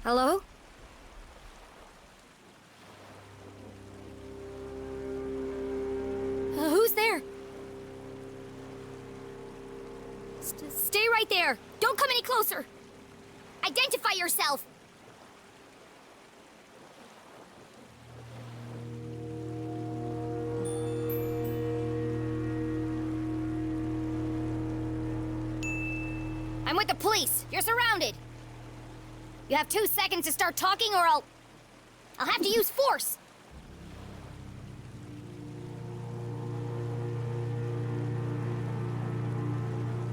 Hello? Who's there? Stay right there! Don't come any closer! Identify yourself! I'm with the police. You're surrounded. You have 2 seconds to start talking or I'll have to use force.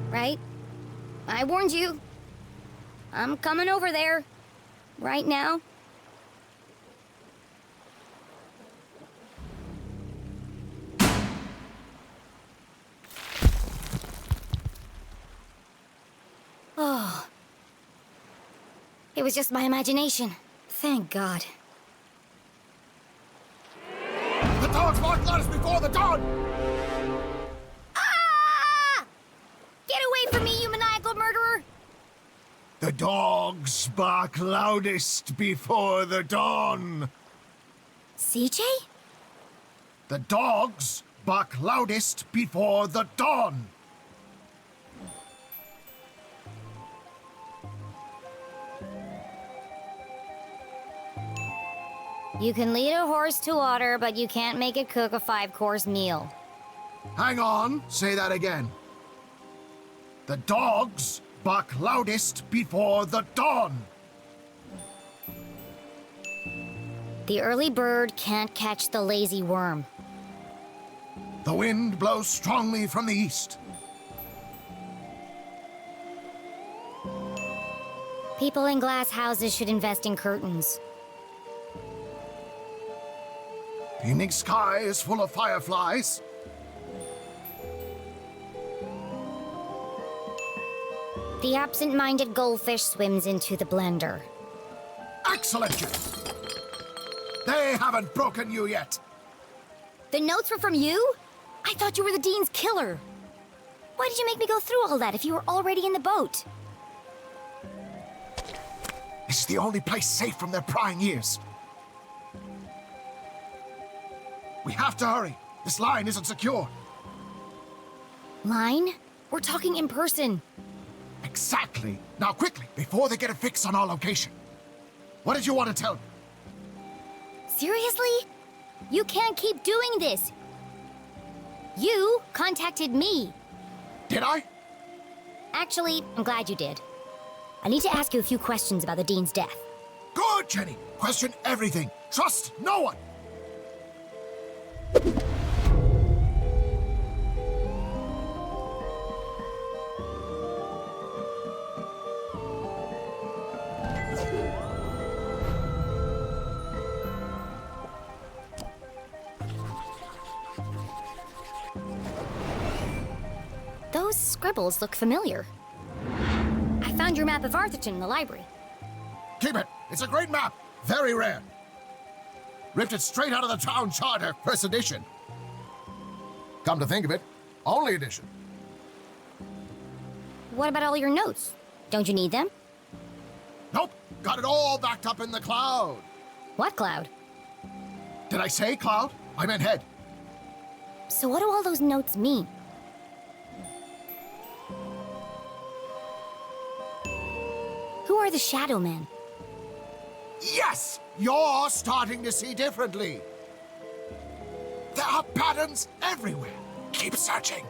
Right? I warned you. I'm coming over there. Right now. Oh. It was just my imagination. Thank God. The dogs won't let us before the dawn! Ah! Get away from me, you maniacal murderer! The dogs bark loudest before the dawn. CJ? The dogs bark loudest before the dawn. You can lead a horse to water, but you can't make it cook a 5-course meal. Hang on, say that again. The dogs bark loudest before the dawn. The early bird can't catch the lazy worm. The wind blows strongly from the east. People in glass houses should invest in curtains. The evening sky is full of fireflies. The absent-minded goldfish swims into the blender. Excellent, Jim. They haven't broken you yet. The notes were from you? I thought you were the Dean's killer. Why did you make me go through all that if you were already in the boat? This is the only place safe from their prying ears. We have to hurry. This line isn't secure. Line? We're talking in person. Exactly. Now quickly, before they get a fix on our location. What did you want to tell me? Seriously? You can't keep doing this. You contacted me. Did I? Actually, I'm glad you did. I need to ask you a few questions about the Dean's death. Good, Jenny. Question everything. Trust no one. Those scribbles look familiar. I found your map of Arthurton in the library. Keep it. It's a great map. Very rare. Ripped it straight out of the town charter, first edition. Come to think of it, only edition. What about all your notes? Don't you need them? Nope. Got it all backed up in the cloud. What cloud? Did I say cloud? I meant head. So what do all those notes mean? Who are the Shadow Men? Yes! You're starting to see differently. There are patterns everywhere. Keep searching.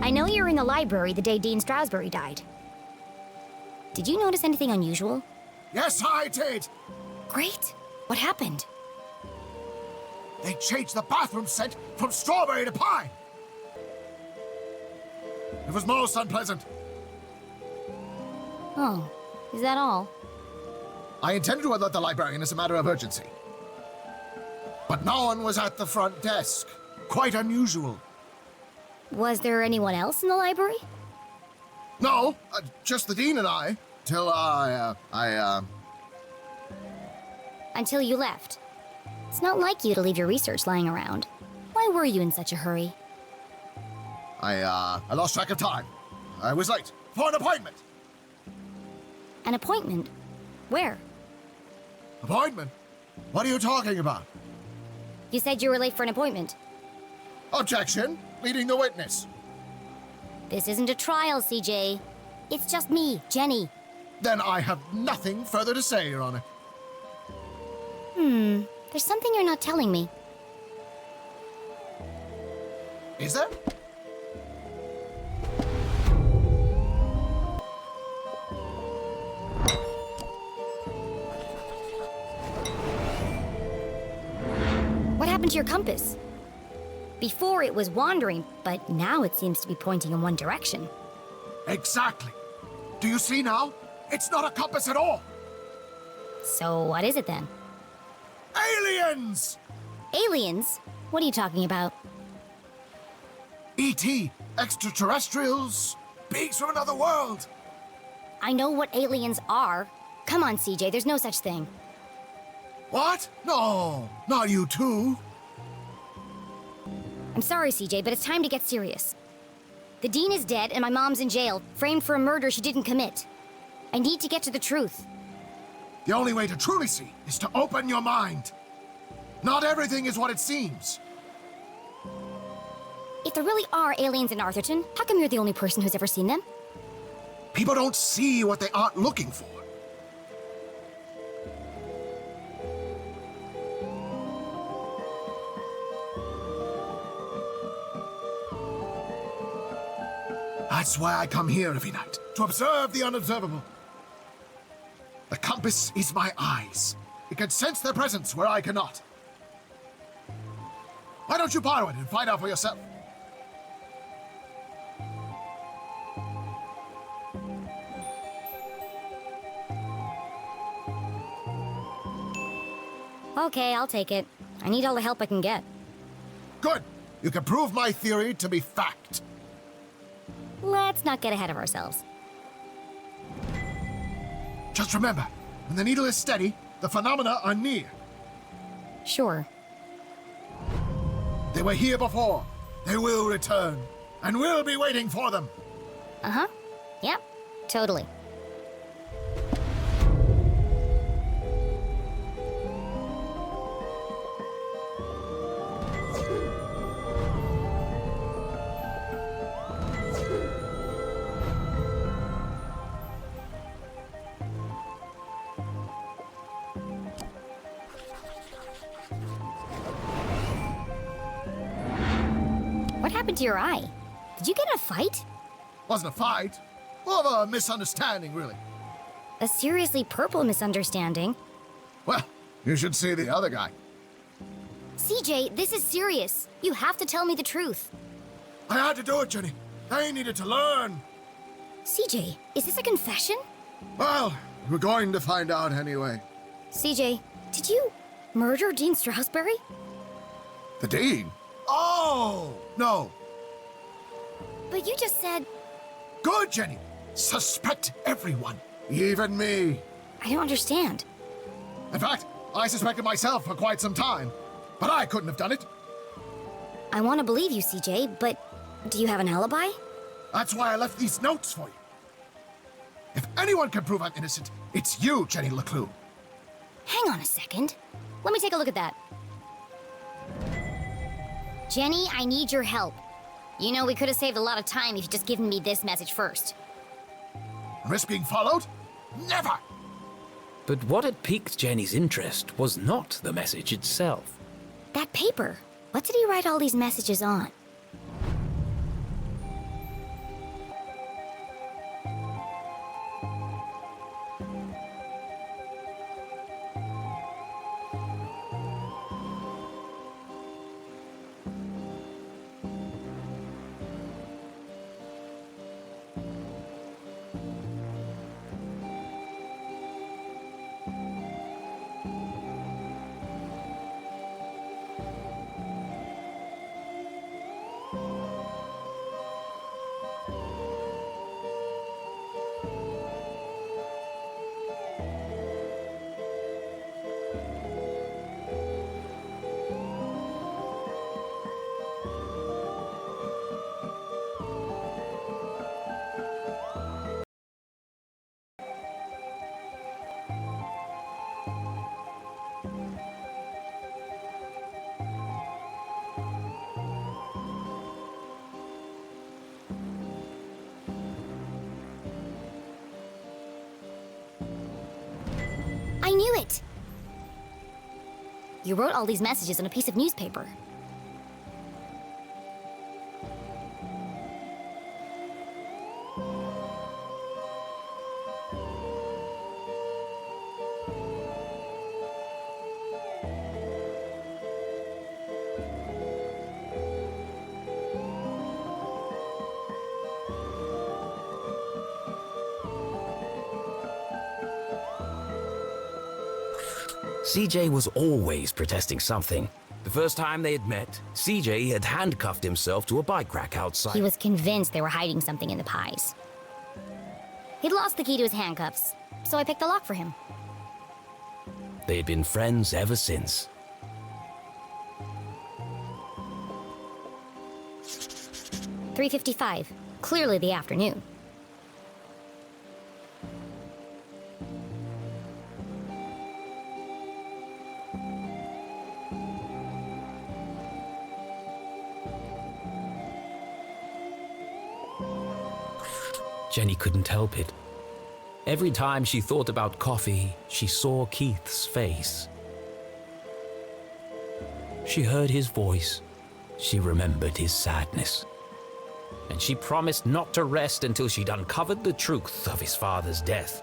I know you were in the library the day Dean Strasberry died. Did you notice anything unusual? Yes, I did. Great. What happened? They changed the bathroom scent from strawberry to pine. It was most unpleasant. Oh, is that all? I intended to alert the librarian as a matter of urgency. But no one was at the front desk. Quite unusual. Was there anyone else in the library? No, just the dean and I. Till Until you left. It's not like you to leave your research lying around. Why were you in such a hurry? I lost track of time. I was late for an appointment. An appointment? Where? Appointment? What are you talking about? You said you were late for an appointment. Objection. Leading the witness. This isn't a trial, CJ. It's just me, Jenny. Then I have nothing further to say, Your Honor. There's something you're not telling me. Is there? What happened to your compass? Before it was wandering, but now it seems to be pointing in one direction. Exactly. Do you see now? It's not a compass at all. So what is it then? Aliens! Aliens? What are you talking about? E.T. Extraterrestrials. Beings from another world. I know what aliens are. Come on, CJ, there's no such thing. What? No, not you too. I'm sorry, CJ, but it's time to get serious. The dean is dead and my mom's in jail, framed for a murder she didn't commit. I need to get to the truth. The only way to truly see is to open your mind. Not everything is what it seems. If there really are aliens in Arthurton, how come you're the only person who's ever seen them? People don't see what they aren't looking for. That's why I come here every night, to observe the unobservable. The compass is my eyes. It can sense their presence where I cannot. Why don't you borrow it and find out for yourself? Okay, I'll take it. I need all the help I can get. Good. You can prove my theory to be fact. Let's not get ahead of ourselves. Just remember, when the needle is steady, the phenomena are near. Sure. They were here before. They will return. And we'll be waiting for them. Uh-huh. Yep, totally. What happened to your eye? Did you get in a fight? Wasn't a fight. More of a misunderstanding, really. A seriously purple misunderstanding? Well, you should see the other guy. CJ, this is serious. You have to tell me the truth. I had to do it, Jenny. They needed to learn. CJ, is this a confession? Well, we're going to find out anyway. CJ, did you murder Dean Strasberry? The Dean? Oh, no. But you just said... Good, Jenny. Suspect everyone, even me. I don't understand. In fact, I suspected myself for quite some time, but I couldn't have done it. I want to believe you, CJ, but do you have an alibi? That's why I left these notes for you. If anyone can prove I'm innocent, it's you, Jenny LeClue. Hang on a second. Let me take a look at that. Jenny, I need your help. You know, we could have saved a lot of time if you'd just given me this message first. Risk being followed? Never! But what had piqued Jenny's interest was not the message itself. That paper. What did he write all these messages on? knew it! You wrote all these messages on a piece of newspaper. CJ was always protesting something. The first time they had met, CJ had handcuffed himself to a bike rack outside. He was convinced they were hiding something in the pies. He'd lost the key to his handcuffs, so I picked the lock for him. They had been friends ever since. "3:55, clearly the afternoon. Jenny couldn't help it. Every time she thought about coffee, she saw Keith's face. She heard his voice. She remembered his sadness. And she promised not to rest until she'd uncovered the truth of his father's death.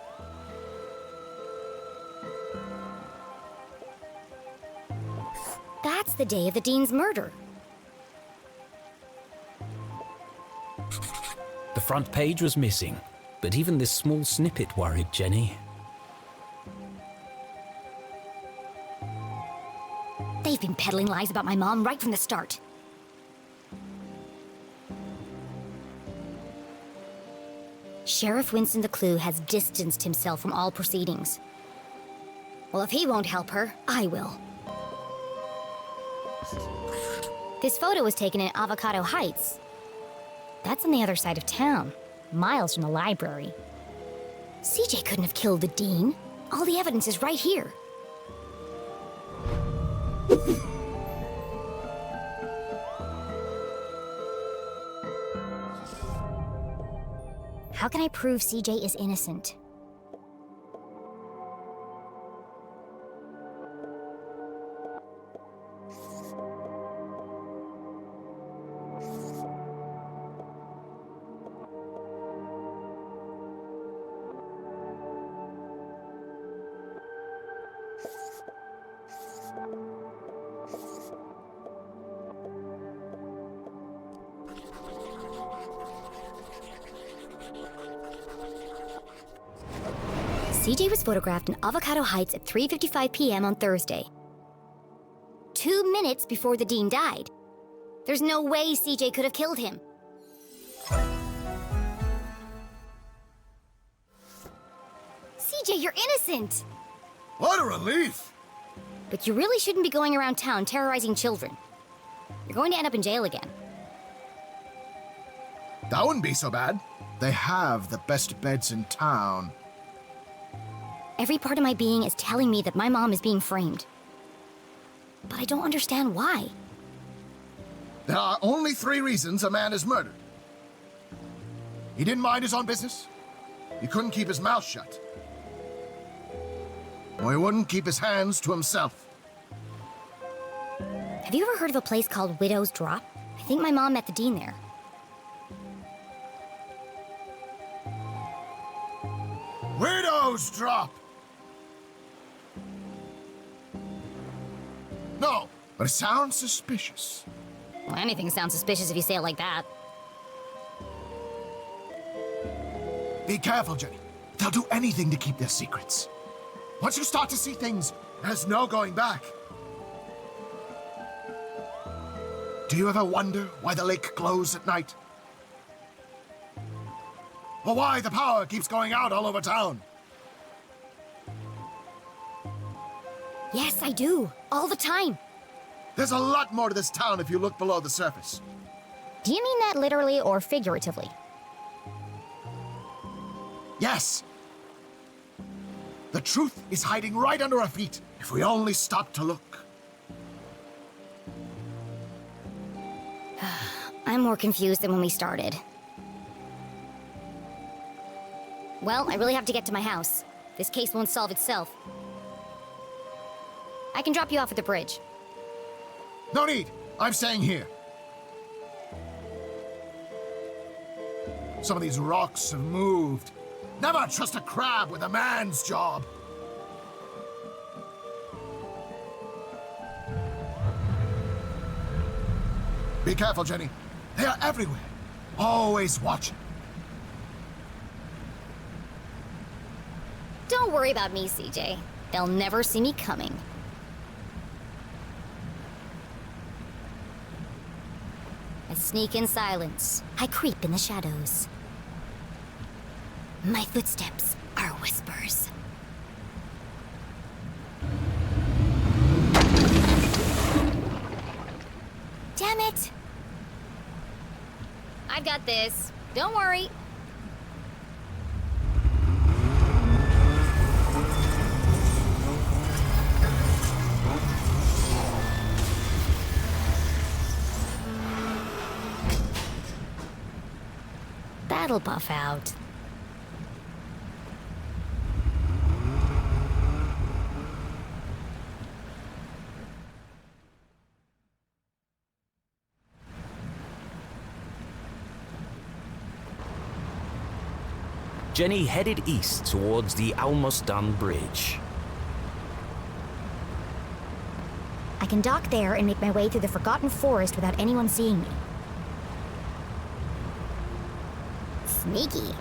That's the day of the Dean's murder. The front page was missing, but even this small snippet worried Jenny. They've been peddling lies about my mom right from the start. Sheriff Winston LeClue has distanced himself from all proceedings. Well, if he won't help her, I will. This photo was taken in Avocado Heights. That's on the other side of town, miles from the library. CJ couldn't have killed the Dean. All the evidence is right here. How can I prove CJ is innocent? CJ was photographed in Avocado Heights at 3:55 p.m. on Thursday. 2 minutes before the Dean died. There's no way CJ could have killed him. CJ, you're innocent! What a relief! But you really shouldn't be going around town terrorizing children. You're going to end up in jail again. That wouldn't be so bad. They have the best beds in town. Every part of my being is telling me that my mom is being framed. But I don't understand why. There are only 3 reasons a man is murdered. He didn't mind his own business. He couldn't keep his mouth shut. Or he wouldn't keep his hands to himself. Have you ever heard of a place called Widow's Drop? I think my mom met the Dean there. Widow's Drop! No, but it sounds suspicious. Well, anything sounds suspicious if you say it like that. Be careful, Jenny. They'll do anything to keep their secrets. Once you start to see things, there's no going back. Do you ever wonder why the lake glows at night? Or why the power keeps going out all over town? Yes, I do. All the time. There's a lot more to this town if you look below the surface. Do you mean that literally or figuratively? Yes. The truth is hiding right under our feet if we only stop to look. I'm more confused than when we started. Well, I really have to get to my house. This case won't solve itself. I can drop you off at the bridge. No need. I'm staying here. Some of these rocks have moved. Never trust a crab with a man's job. Be careful, Jenny. They are everywhere. Always watching. Don't worry about me, CJ. They'll never see me coming. I sneak in silence. I creep in the shadows. My footsteps are whispers. Damn it! I've got this. Don't worry. That'll buff out. Jenny headed east towards the almost done bridge. I can dock there and make my way through the Forgotten Forest without anyone seeing me. Sneaky.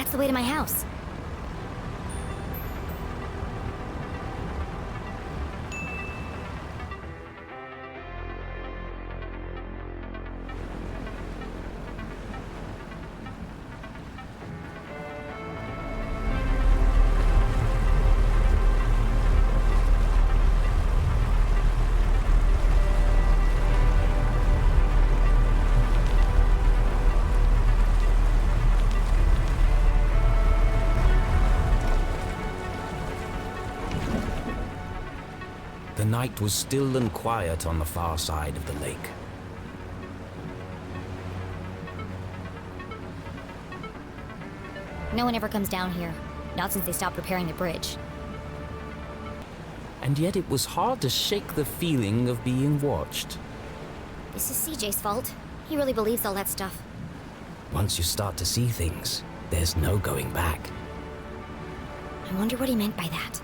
That's the way to my house. The night was still and quiet on the far side of the lake. No one ever comes down here. Not since they stopped repairing the bridge. And yet it was hard to shake the feeling of being watched. This is CJ's fault. He really believes all that stuff. Once you start to see things, there's no going back. I wonder what he meant by that.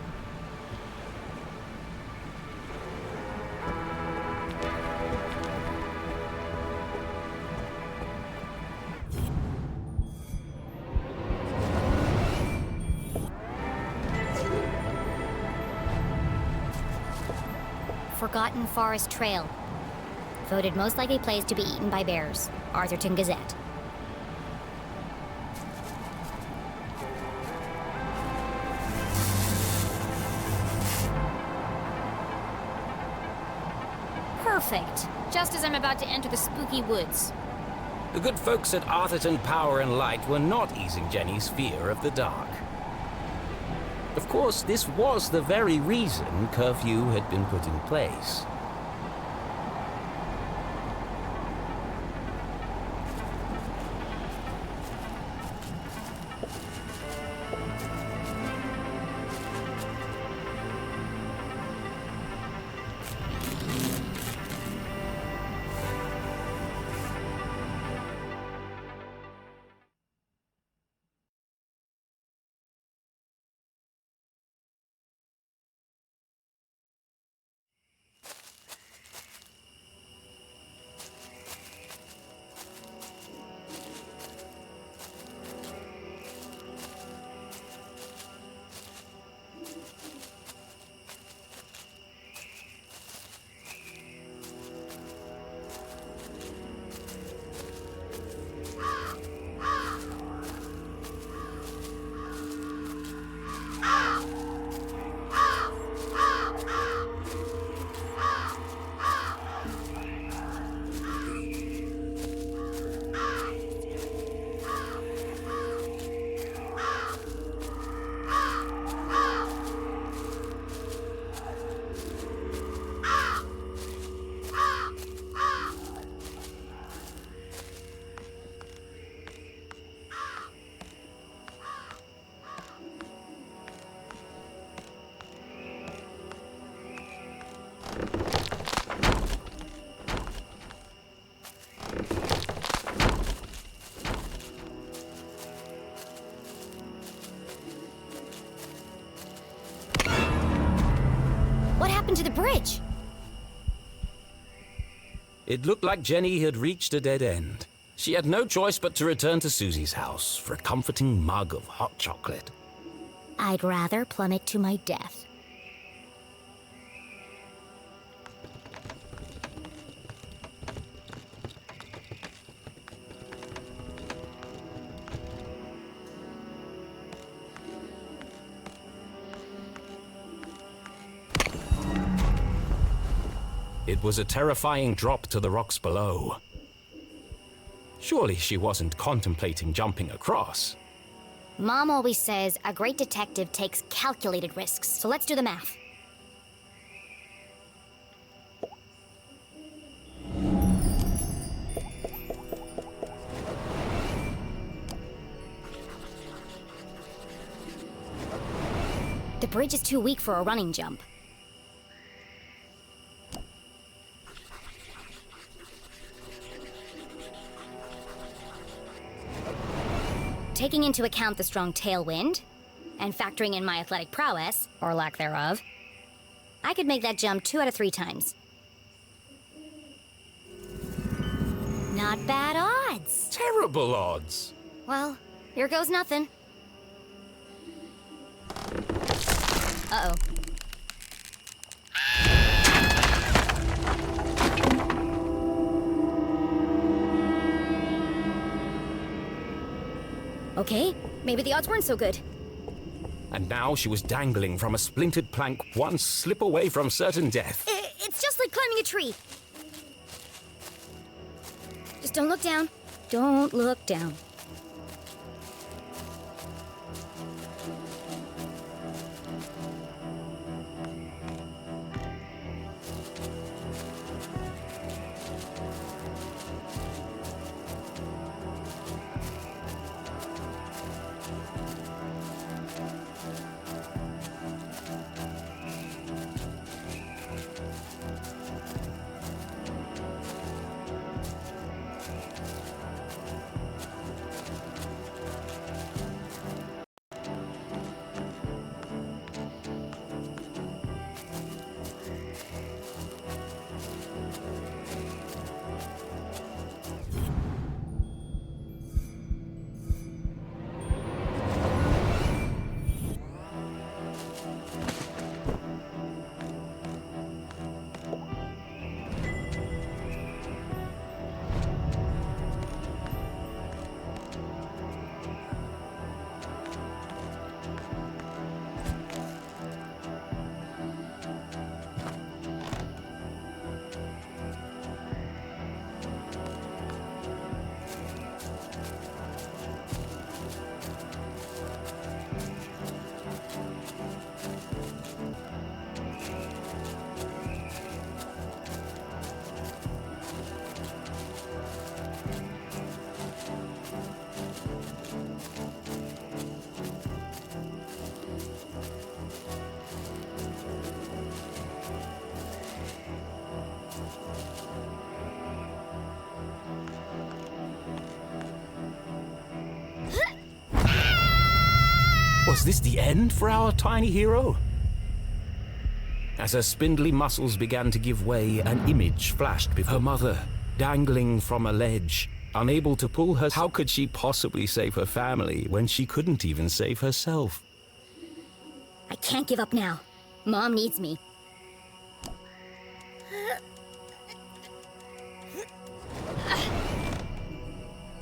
Forgotten Forest Trail. Voted most likely place to be eaten by bears. Arthurton Gazette. Perfect. Just as I'm about to enter the spooky woods. The good folks at Arthurton Power and Light were not easing Jenny's fear of the dark. Of course, this was the very reason curfew had been put in place. What happened to the bridge? It looked like Jenny had reached a dead end. She had no choice but to return to Susie's house for a comforting mug of hot chocolate. I'd rather plummet to my death. It was a terrifying drop to the rocks below. Surely she wasn't contemplating jumping across. Mom always says a great detective takes calculated risks, so let's do the math. The bridge is too weak for a running jump. Taking into account the strong tailwind, and factoring in my athletic prowess, or lack thereof, I could make that jump 2 out of 3 times. Not bad odds. Terrible odds. Well, here goes nothing. Uh-oh. Okay, maybe the odds weren't so good. And now she was dangling from a splintered plank, one slip away from certain death. It's just like climbing a tree. Just don't look down. Don't look down. Was this the end for our tiny hero? As her spindly muscles began to give way, an image flashed before her mother, dangling from a ledge, unable to pull her. How could she possibly save her family when she couldn't even save herself? I can't give up now. Mom needs me.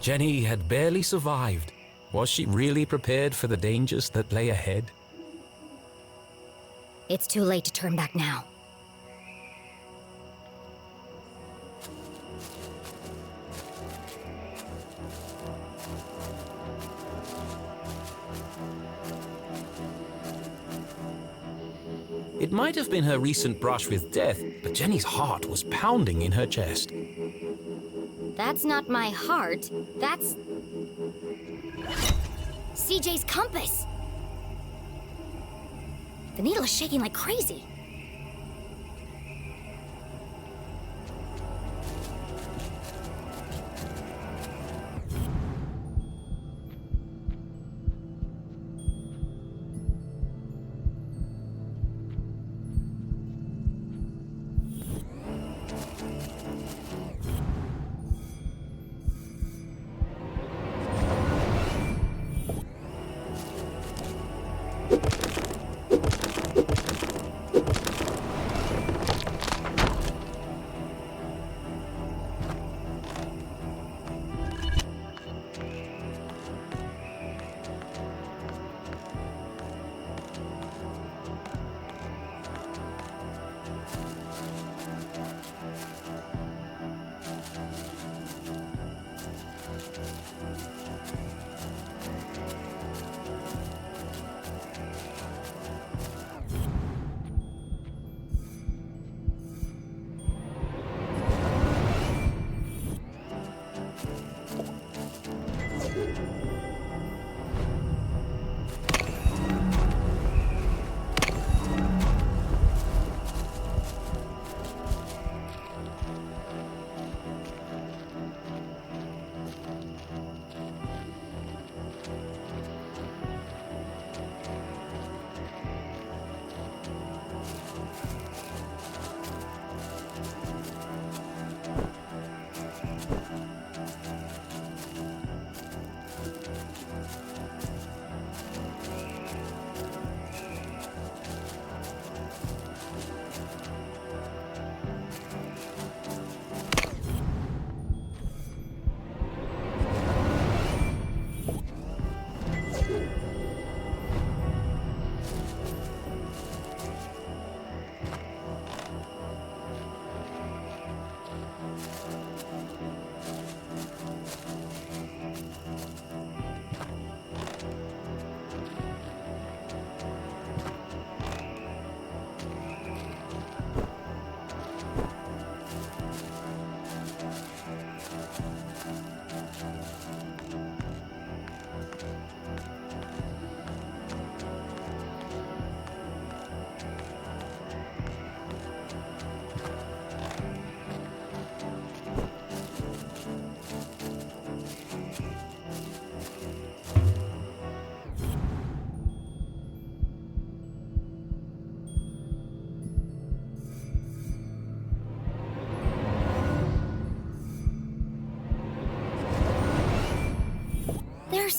Jenny had barely survived. Was she really prepared for the dangers that lay ahead? It's too late to turn back now. It might have been her recent brush with death, but Jenny's heart was pounding in her chest. That's not my heart. That's... CJ's compass! The needle is shaking like crazy.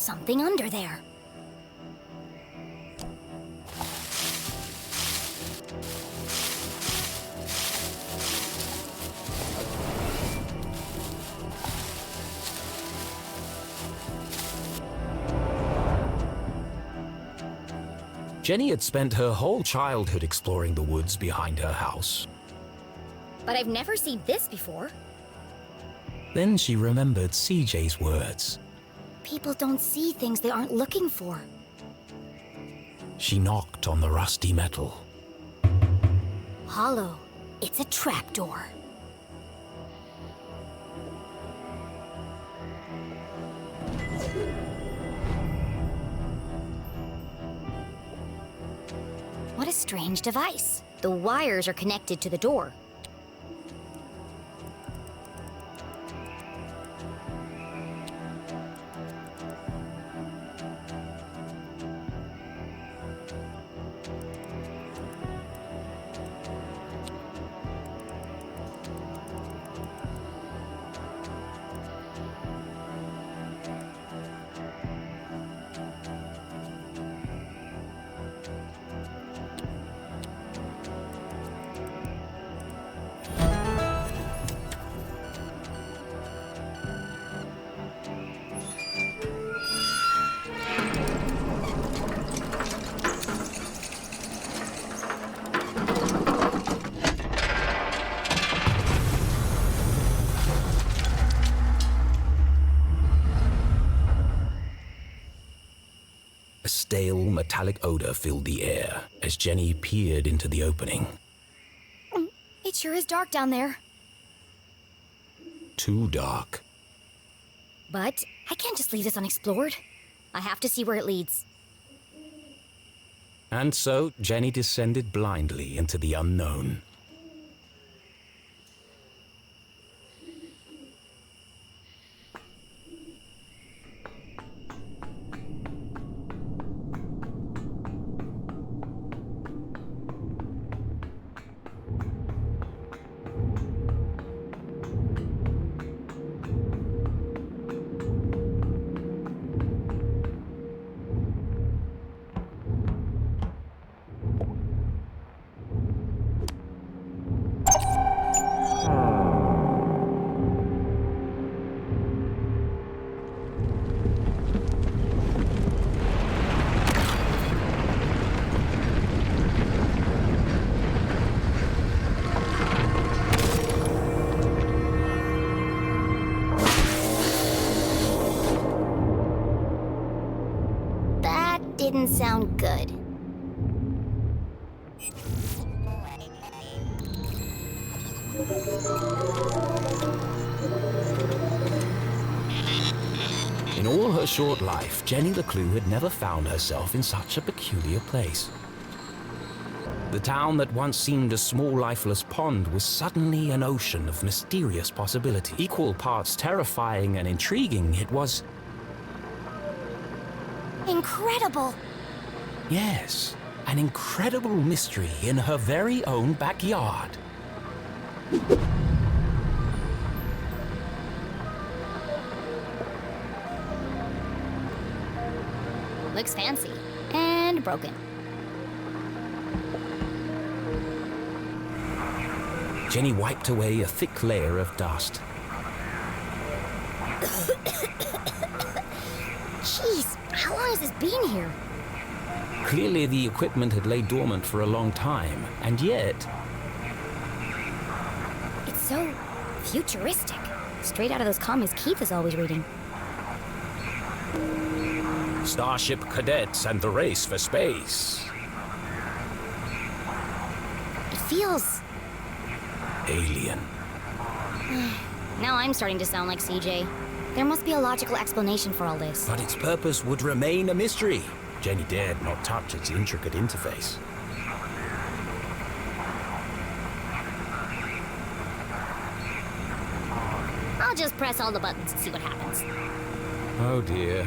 something under there. Jenny had spent her whole childhood exploring the woods behind her house. But I've never seen this before. Then she remembered CJ's words. People don't see things they aren't looking for. She knocked on the rusty metal. Hollow. It's a trapdoor. What a strange device. The wires are connected to the door. A stale, metallic odor filled the air as Jenny peered into the opening. It sure is dark down there. Too dark. But I can't just leave this unexplored. I have to see where it leads. And so Jenny descended blindly into the unknown. Didn't sound good. In all her short life, Jenny LeClue had never found herself in such a peculiar place. The town that once seemed a small, lifeless pond was suddenly an ocean of mysterious possibility. Equal parts terrifying and intriguing, it was... Incredible! Yes, an incredible mystery in her very own backyard. Looks fancy. And broken. Jenny wiped away a thick layer of dust. Jeez, how long has this been here? Clearly the equipment had laid dormant for a long time, and yet... It's so futuristic. Straight out of those comics Keith is always reading. Starship cadets and the race for space. It feels... Alien. Now I'm starting to sound like CJ. There must be a logical explanation for all this. But its purpose would remain a mystery. Jenny dared not touch its intricate interface. I'll just press all the buttons and see what happens. Oh dear.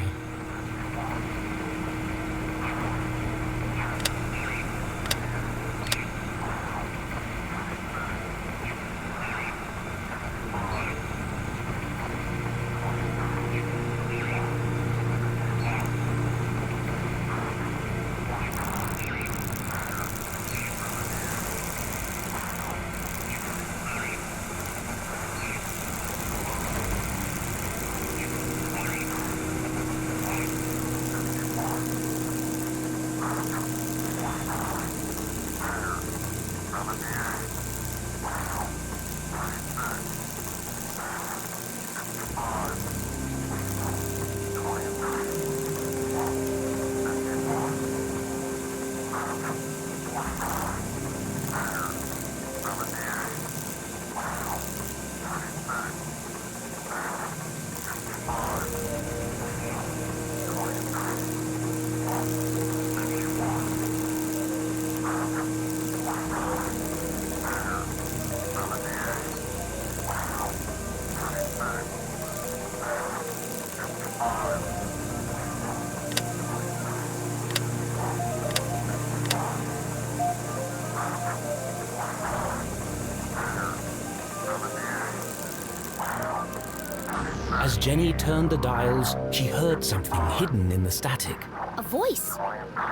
As Jenny turned the dials, she heard something hidden in the static. A voice.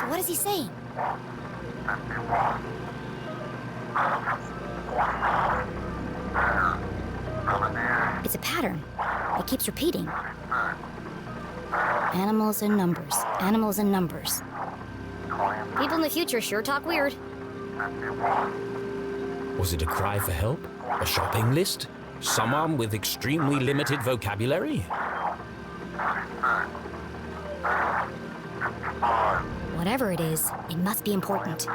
What is he saying? It's a pattern. It keeps repeating. Animals and numbers. Animals and numbers. People in the future sure talk weird. Was it a cry for help? A shopping list? Someone with extremely limited vocabulary? Whatever it is, it must be important.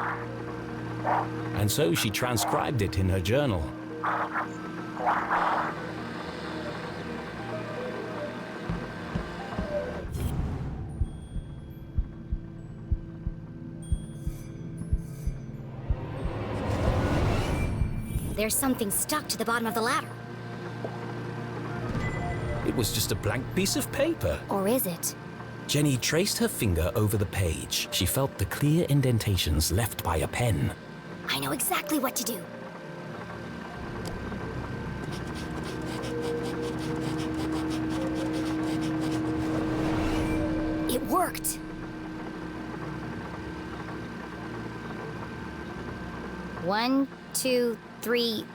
And so she transcribed it in her journal. There's something stuck to the bottom of the ladder. It was just a blank piece of paper. Or is it? Jenny traced her finger over the page. She felt the clear indentations left by a pen. I know exactly what to do. It worked. One, two, three,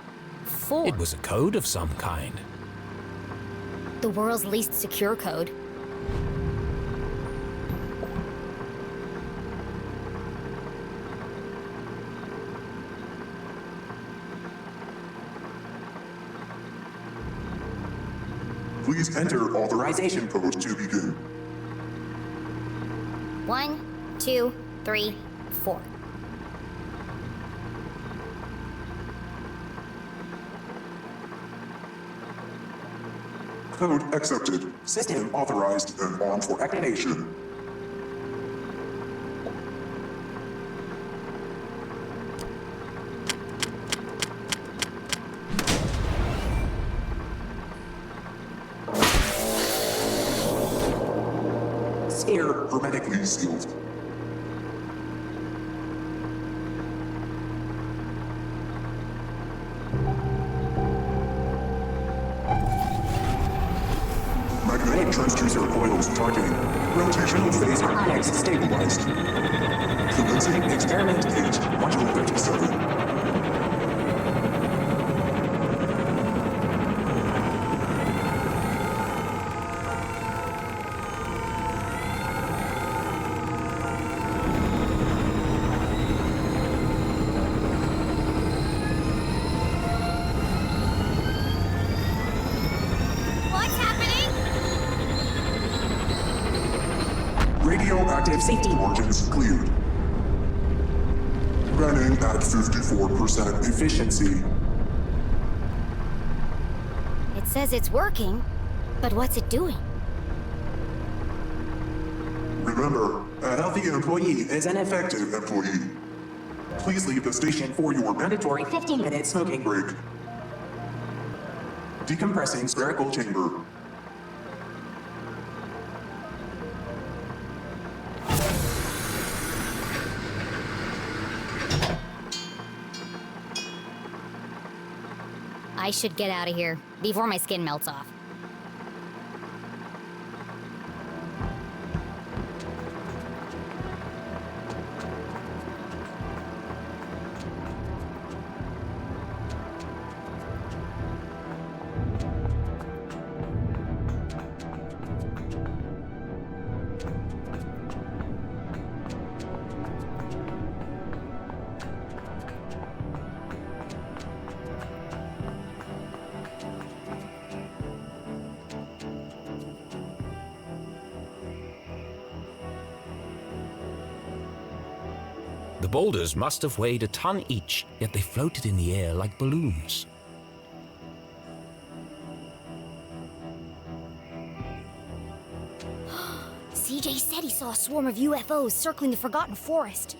four. It was a code of some kind. The world's least secure code. Please enter authorization code to begin. 1, 2, 3, 4. Code accepted. System authorized and on for activation. Sphere hermetically sealed. Magnetic transducer coils charging. Rotational phase harmonics stabilized. Commencing experiment age, module 37. Radioactive safety margins cleared. Running at 54% efficiency. It says it's working, but what's it doing? Remember, a healthy employee is an effective employee. Please leave the station for your mandatory 15-minute smoking break. Decompressing spherical chamber. I should get out of here before my skin melts off. The boulders must have weighed a ton each, yet they floated in the air like balloons. CJ said he saw a swarm of UFOs circling the Forgotten Forest.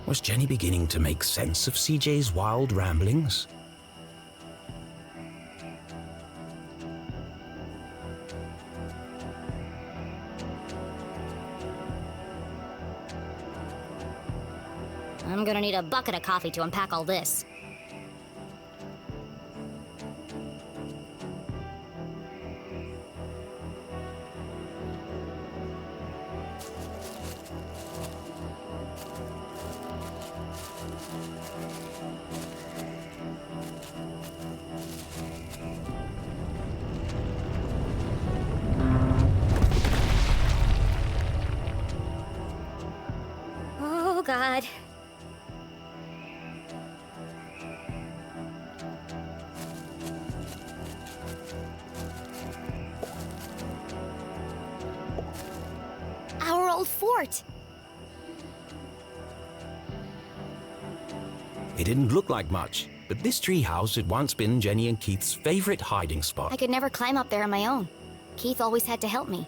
Was Jenny beginning to make sense of CJ's wild ramblings? I'm gonna need a bucket of coffee to unpack all this. Oh, God. Our old fort! It didn't look like much, but this treehouse had once been Jenny and Keith's favorite hiding spot. I could never climb up there on my own. Keith always had to help me.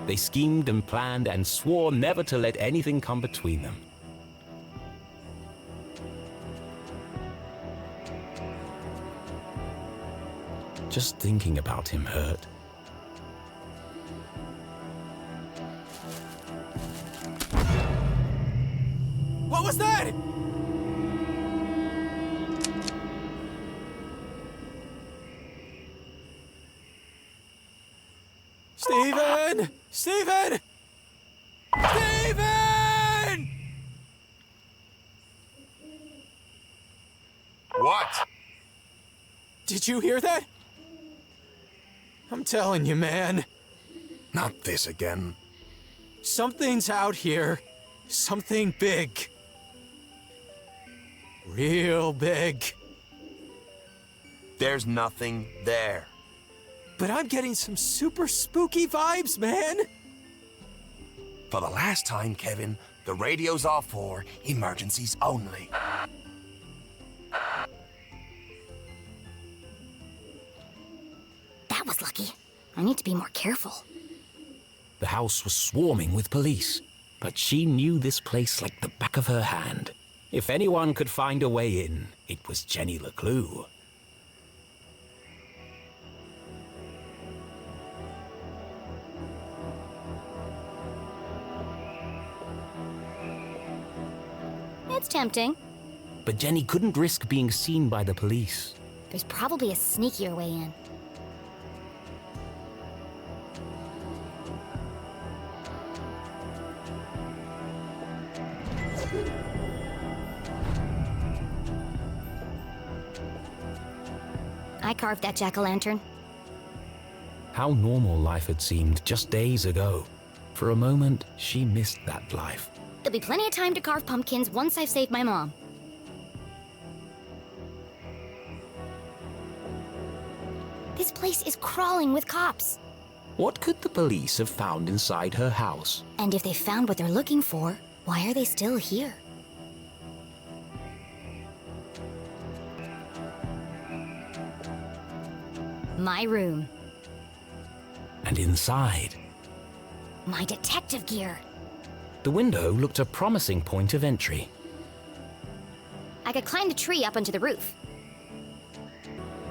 They schemed and planned and swore never to let anything come between them. Just thinking about him hurt. What was that? Steven! Steven! Steven! What? Did you hear that? I'm telling you, man. Not this again. Something's out here. Something big. Real big. There's nothing there. But I'm getting some super spooky vibes, man. For the last time, Kevin, the radio's off for emergencies only. That was lucky. I need to be more careful. The house was swarming with police, but she knew this place like the back of her hand. If anyone could find a way in, it was Jenny LeClue. It's tempting. But Jenny couldn't risk being seen by the police. There's probably a sneakier way in. I carved that jack-o'-lantern. How normal life had seemed just days ago. For a moment, she missed that life. There'll be plenty of time to carve pumpkins once I've saved my mom. This place is crawling with cops. What could the police have found inside her house? And if they found what they're looking for, why are they still here? My room. And inside, My detective gear. the window looked a promising point of entry. I could climb the tree up onto the roof.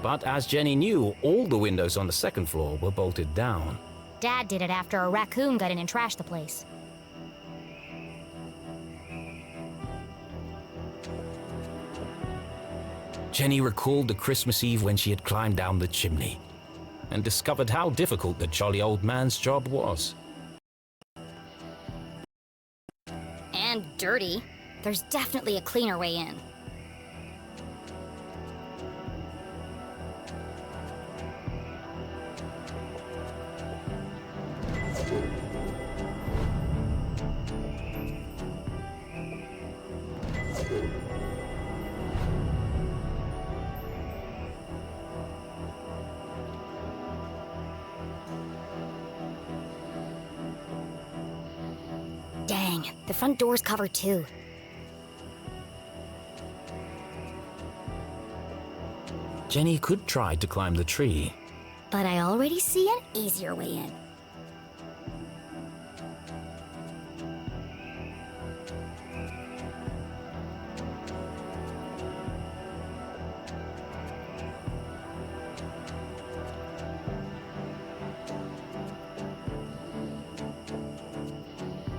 But as Jenny knew, all the windows on the second floor were bolted down. Dad did it after a raccoon got in and trashed the place. Jenny recalled the Christmas Eve when she had climbed down the chimney and discovered how difficult the jolly old man's job was. And dirty. There's definitely a cleaner way in. Dang, the front door's covered too. Jenny could try to climb the tree. But I already see an easier way in.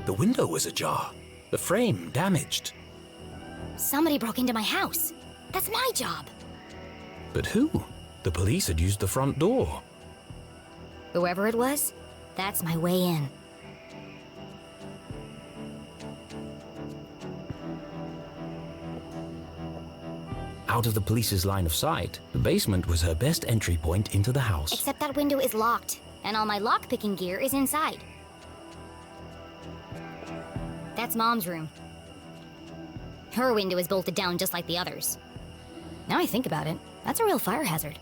The window was ajar, the frame damaged. Somebody broke into my house. That's my job. But who? The police had used the front door. Whoever it was, that's my way in. Out of the police's line of sight, the basement was her best entry point into the house. Except that window is locked, and all my lockpicking gear is inside. That's Mom's room. Her window is bolted down just like the others. Now I think about it, that's a real fire hazard.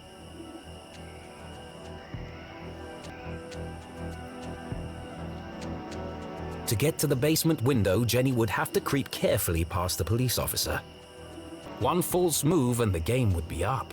To get to the basement window, Jenny would have to creep carefully past the police officer. One false move and the game would be up.